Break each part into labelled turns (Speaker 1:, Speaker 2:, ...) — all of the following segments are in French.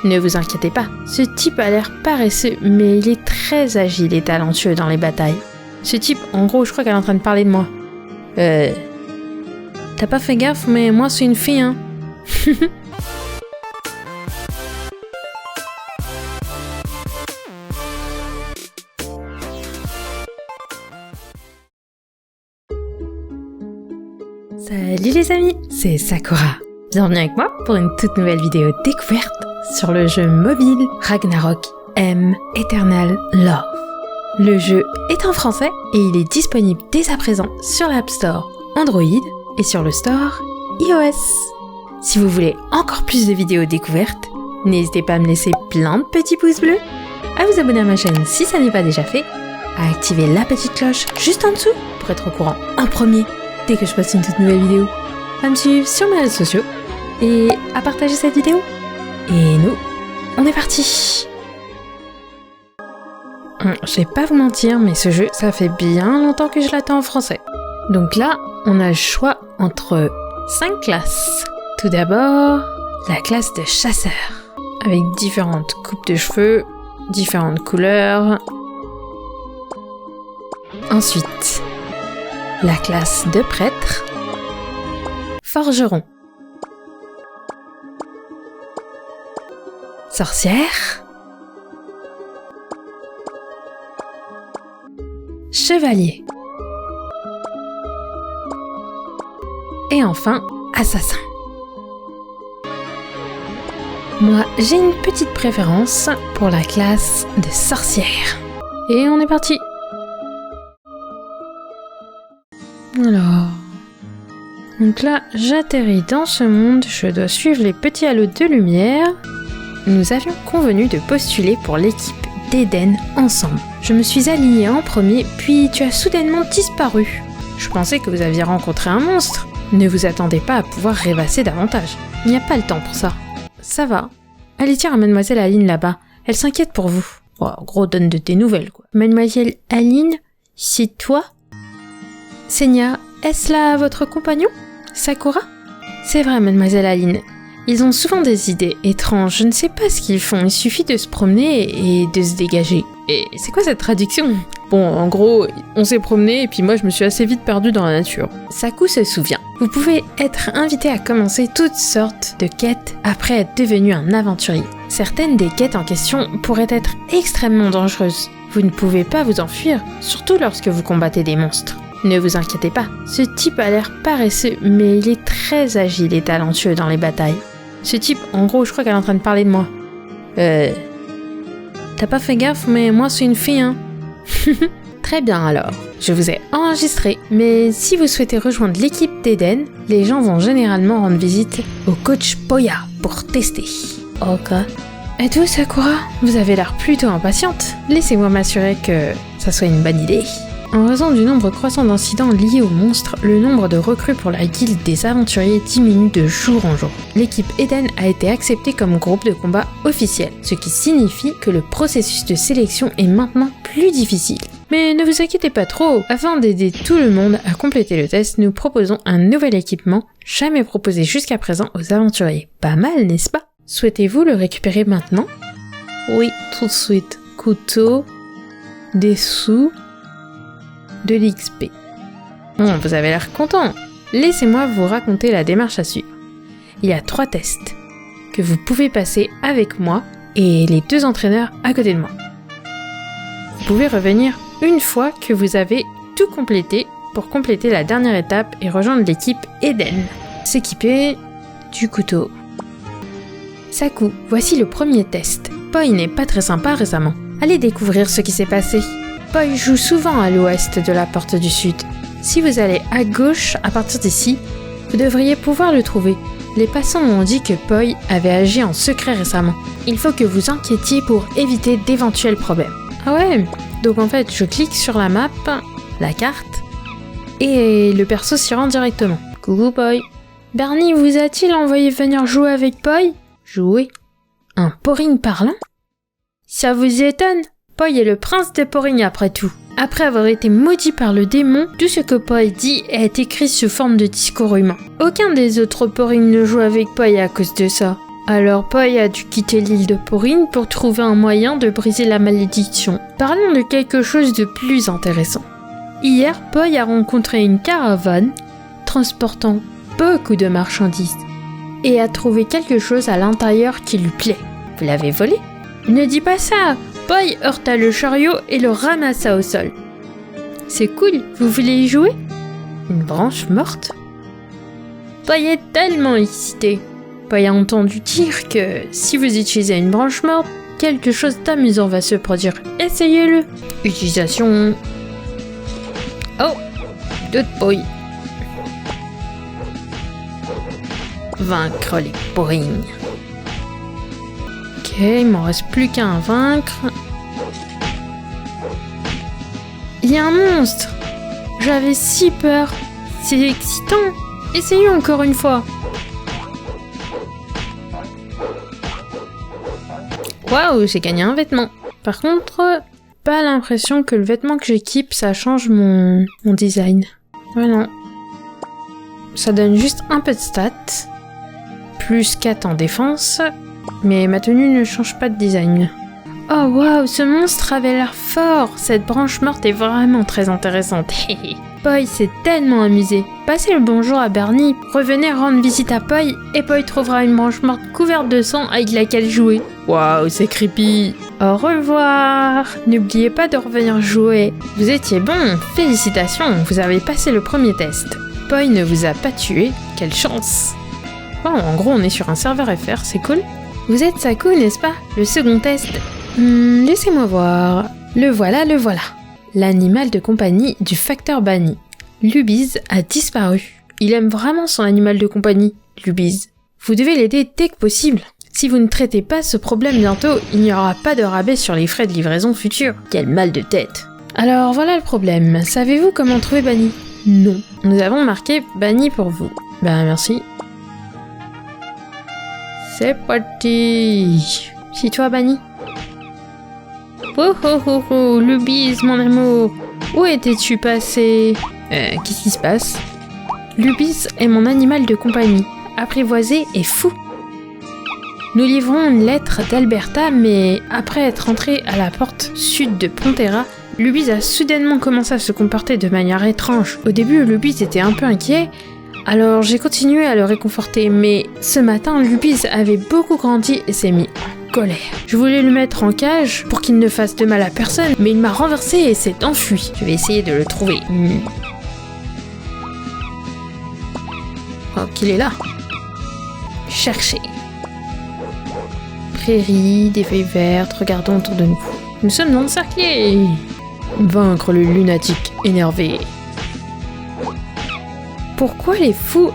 Speaker 1: Ne vous inquiétez pas, ce type a l'air paresseux, mais il est très agile et talentueux dans les batailles. Ce type, en gros, je crois qu'elle est en train de parler de moi. T'as pas fait gaffe, mais moi c'est une fille, hein. Salut les amis, c'est Sakura. Bienvenue avec moi pour une toute nouvelle vidéo découverte sur le jeu mobile Ragnarok M Eternal Love. Le jeu est en français et il est disponible dès à présent sur l'App Store Android et sur le Store iOS. Si vous voulez encore plus de vidéos découvertes, n'hésitez pas à me laisser plein de petits pouces bleus, à vous abonner à ma chaîne si ça n'est pas déjà fait, à activer la petite cloche juste en dessous pour être au courant en premier dès que je poste une toute nouvelle vidéo, à me suivre sur mes réseaux sociaux et à partager cette vidéo. Et nous, on est parti. Je vais pas vous mentir, mais ce jeu, ça fait bien longtemps que je l'attends en français. Donc là, on a le choix entre 5 classes. Tout d'abord, la classe de chasseur, avec différentes coupes de cheveux, différentes couleurs. Ensuite, la classe de prêtre, forgeron, sorcière, chevalier, et enfin, assassin. Moi, j'ai une petite préférence pour la classe de sorcière. Et on est parti! Alors... Donc là, j'atterris dans ce monde, je dois suivre les petits halos de lumière. Nous avions convenu de postuler pour l'équipe d'Eden ensemble. Je me suis alignée en premier, puis tu as soudainement disparu. Je pensais que vous aviez rencontré un monstre. Ne vous attendez pas à pouvoir rêvasser davantage. Il n'y a pas le temps pour ça. Ça va. Allez dire à Mademoiselle Aline là-bas. Elle s'inquiète pour vous. Oh, gros, donne de tes nouvelles, quoi. Mademoiselle Aline, c'est toi? Seigneur, est-ce là votre compagnon? Sakura? C'est vrai, Mademoiselle Aline. Ils ont souvent des idées étranges, je ne sais pas ce qu'ils font, il suffit de se promener et de se dégager. Et c'est quoi cette traduction? Bon, en gros, on s'est promené et puis moi je me suis assez vite perdue dans la nature. Saku se souvient. Vous pouvez être invité à commencer toutes sortes de quêtes après être devenu un aventurier. Certaines des quêtes en question pourraient être extrêmement dangereuses. Vous ne pouvez pas vous enfuir, surtout lorsque vous combattez des monstres. Ne vous inquiétez pas, ce type a l'air paresseux, mais il est très agile et talentueux dans les batailles. Ce type, en gros, je crois qu'elle est en train de parler de moi. T'as pas fait gaffe, mais moi c'est une fille, hein. Très bien alors, je vous ai enregistré, mais si vous souhaitez rejoindre l'équipe d'Eden, les gens vont généralement rendre visite au coach Poya pour tester. Ok. Êtes-vous Sakura? Vous avez l'air plutôt impatiente. Laissez-moi m'assurer que ça soit une bonne idée. En raison du nombre croissant d'incidents liés aux monstres, le nombre de recrues pour la guilde des aventuriers diminue de jour en jour. L'équipe Eden a été acceptée comme groupe de combat officiel, ce qui signifie que le processus de sélection est maintenant plus difficile. Mais ne vous inquiétez pas trop, afin d'aider tout le monde à compléter le test, nous proposons un nouvel équipement jamais proposé jusqu'à présent aux aventuriers. Pas mal, n'est-ce pas? Souhaitez-vous le récupérer maintenant? Oui, tout de suite. Couteau, des sous... de l'XP. Bon, vous avez l'air content. Laissez-moi vous raconter la démarche à suivre. Il y a 3 tests que vous pouvez passer avec moi et les 2 entraîneurs à côté de moi. Vous pouvez revenir une fois que vous avez tout complété pour compléter la dernière étape et rejoindre l'équipe Eden. S'équiper du couteau. Saku, voici le premier test. Poi n'est pas très sympa récemment. Allez découvrir ce qui s'est passé. Poi joue souvent à l'ouest de la porte du sud. Si vous allez à gauche à partir d'ici, vous devriez pouvoir le trouver. Les passants m'ont dit que Poi avait agi en secret récemment. Il faut que vous enquêtiez pour éviter d'éventuels problèmes. Ah ouais? Donc en fait, je clique sur la map, la carte, et le perso s'y rend directement. Coucou Poi. Bernie vous a-t-il envoyé venir jouer avec Poi? Jouer? Un porring parlant? Ça vous étonne? Poi est le prince des porrings après tout. Après avoir été maudit par le démon, tout ce que Poi dit est écrit sous forme de discours humain. Aucun des autres porrings ne joue avec Poi à cause de ça. Alors Poi a dû quitter l'île de Porine pour trouver un moyen de briser la malédiction. Parlons de quelque chose de plus intéressant. Hier, Poi a rencontré une caravane transportant beaucoup de marchandises et a trouvé quelque chose à l'intérieur qui lui plaît. Vous l'avez volé? Ne dis pas ça! Poi heurta le chariot et le ramassa au sol. C'est cool, vous voulez y jouer? Une branche morte? Poi est tellement excité. Poi a entendu dire que si vous utilisez une branche morte, quelque chose d'amusant va se produire. Essayez-le. Utilisation... Oh, de Poi. Vaincre les porignes. Ok, il m'en reste plus qu'un à vaincre. Il y a un monstre. J'avais si peur. C'est excitant. Essayons encore une fois. Waouh, j'ai gagné un vêtement. Par contre, pas l'impression que le vêtement que j'équipe, ça change mon design. Ouais, non. Ça donne juste un peu de stats. Plus 4 en défense. Mais ma tenue ne change pas de design. Oh waouh, ce monstre avait l'air fort. Cette branche morte est vraiment très intéressante. Poi s'est tellement amusé. Passez le bonjour à Bernie, revenez rendre visite à Poi et Poi trouvera une branche morte couverte de sang avec laquelle jouer. Waouh, c'est creepy. Au revoir. N'oubliez pas de revenir jouer. Vous étiez bon, félicitations, vous avez passé le premier test. Poi ne vous a pas tué, quelle chance. Oh, en gros, on est sur un serveur FR, c'est cool. Vous êtes Saku, n'est-ce pas? Le second test. Laissez-moi voir. Le voilà. L'animal de compagnie du facteur banni. Lubiz a disparu. Il aime vraiment son animal de compagnie, Lubiz. Vous devez l'aider dès que possible. Si vous ne traitez pas ce problème bientôt, il n'y aura pas de rabais sur les frais de livraison futurs. Quel mal de tête. Alors voilà le problème. Savez-vous comment trouver Banni? Non. Nous avons marqué Banni pour vous. Ben merci. C'est parti. C'est toi Banni. Oh, Lubiz, mon amour. Où étais-tu passé? Qu'est-ce qui se passe? Lubiz est mon animal de compagnie, apprivoisé et fou. Nous livrons une lettre d'Alberta, mais après être entré à la porte sud de Pontera, Lubiz a soudainement commencé à se comporter de manière étrange. Au début, Lubiz était un peu inquiet, alors j'ai continué à le réconforter, mais ce matin, Lubiz avait beaucoup grandi et s'est mis en colère. Je voulais le mettre en cage pour qu'il ne fasse de mal à personne, mais il m'a renversé et s'est enfui. Je vais essayer de le trouver. Oh, qu'il est là. Chercher. Prairies, des feuilles vertes, regardons autour de nous. Nous sommes encerclés. Vaincre le lunatique énervé. Pourquoi les fous...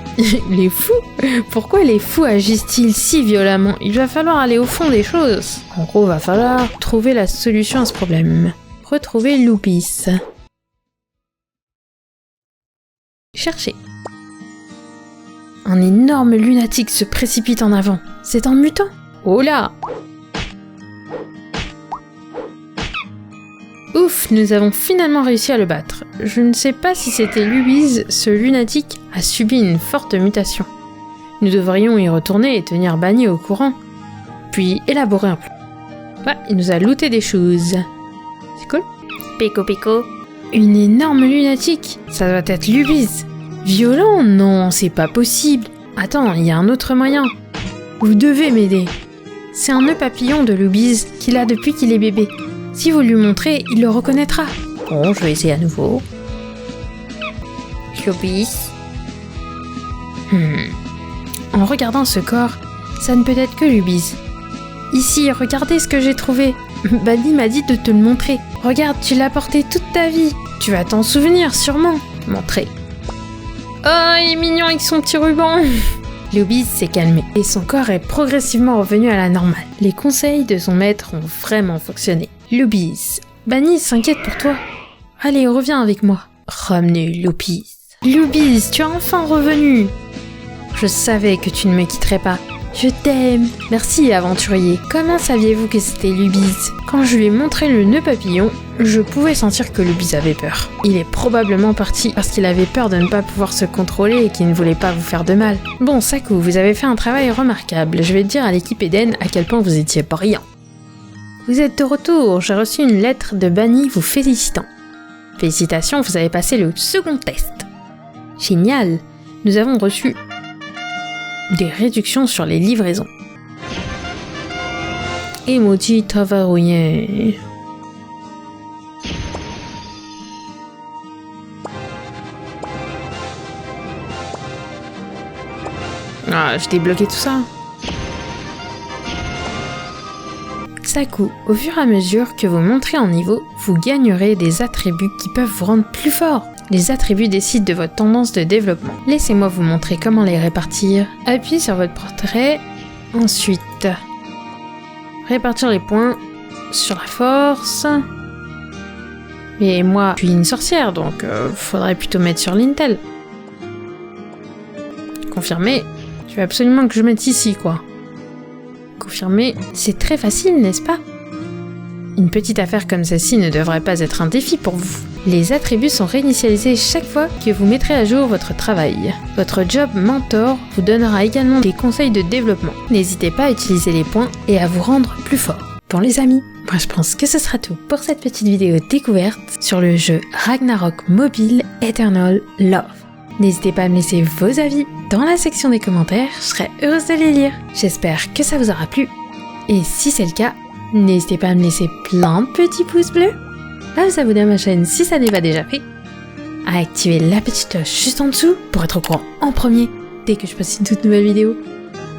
Speaker 1: Pourquoi les fous agissent-ils si violemment? Il va falloir aller au fond des choses. En gros, va falloir trouver la solution à ce problème. Retrouver Lubiz. Chercher. Un énorme lunatique se précipite en avant. C'est un mutant. Oh là! Ouf, nous avons finalement réussi à le battre. Je ne sais pas si c'était Lubiz, ce lunatique a subi une forte mutation. Nous devrions y retourner et tenir Banni au courant. Puis élaborer un plan. Ouais, il nous a looté des choses. C'est cool. Pico. Une énorme lunatique. Ça doit être Lubiz. Violent? Non, c'est pas possible. Attends, il y a un autre moyen. Vous devez m'aider. C'est un nœud papillon de Lubiz qu'il a depuis qu'il est bébé. Si vous lui montrez, il le reconnaîtra. Bon, je vais essayer à nouveau. Lubiz. En regardant ce corps, ça ne peut être que Lubiz. Ici, regardez ce que j'ai trouvé. Banni m'a dit de te le montrer. Regarde, tu l'as porté toute ta vie. Tu vas t'en souvenir, sûrement. Montrer. Oh, il est mignon avec son petit ruban. Lubiz s'est calmé et son corps est progressivement revenu à la normale. Les conseils de son maître ont vraiment fonctionné. Lubiz, Banni s'inquiète pour toi. Allez, reviens avec moi. Ramenez Lubiz. Lubiz, tu es enfin revenu. Je savais que tu ne me quitterais pas. Je t'aime. Merci, aventurier. Comment saviez-vous que c'était Lubise? Quand je lui ai montré le nœud papillon, je pouvais sentir que Lubise avait peur. Il est probablement parti parce qu'il avait peur de ne pas pouvoir se contrôler et qu'il ne voulait pas vous faire de mal. Bon, Saku, vous avez fait un travail remarquable. Je vais dire à l'équipe Eden à quel point vous étiez brillant. Vous êtes de retour. J'ai reçu une lettre de Bunny vous félicitant. Félicitations, vous avez passé le second test. Génial. Nous avons reçu des réductions sur les livraisons. Emoji Tavarouillet. Ah, je débloqué tout ça. Saku, au fur et à mesure que vous monterez en niveau, vous gagnerez des attributs qui peuvent vous rendre plus fort. Les attributs décident de votre tendance de développement. Laissez-moi vous montrer comment les répartir. Appuyez sur votre portrait. Ensuite, répartir les points sur la force. Et moi, je suis une sorcière, donc faudrait plutôt mettre sur l'Intel. Confirmer. Je veux absolument que je mette ici, quoi. Confirmer. C'est très facile, n'est-ce pas? Une petite affaire comme celle-ci ne devrait pas être un défi pour vous. Les attributs sont réinitialisés chaque fois que vous mettrez à jour votre travail. Votre job mentor vous donnera également des conseils de développement. N'hésitez pas à utiliser les points et à vous rendre plus fort. Bon les amis, moi je pense que ce sera tout pour cette petite vidéo découverte sur le jeu Ragnarok Mobile Eternal Love. N'hésitez pas à me laisser vos avis dans la section des commentaires, je serai heureuse de les lire. J'espère que ça vous aura plu. Et si c'est le cas, n'hésitez pas à me laisser plein de petits pouces bleus, à vous abonner à ma chaîne si ça n'est pas déjà fait, à activer la petite cloche juste en dessous pour être au courant en premier dès que je poste une toute nouvelle vidéo,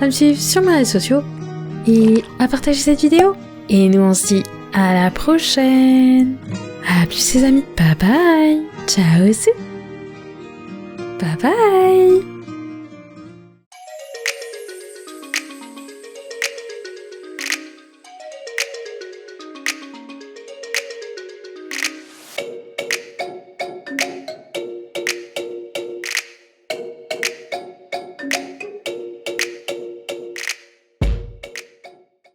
Speaker 1: à me suivre sur mes réseaux sociaux et à partager cette vidéo. Et nous on se dit à la prochaine. À plus les amis. Bye bye. Ciao. Bye bye.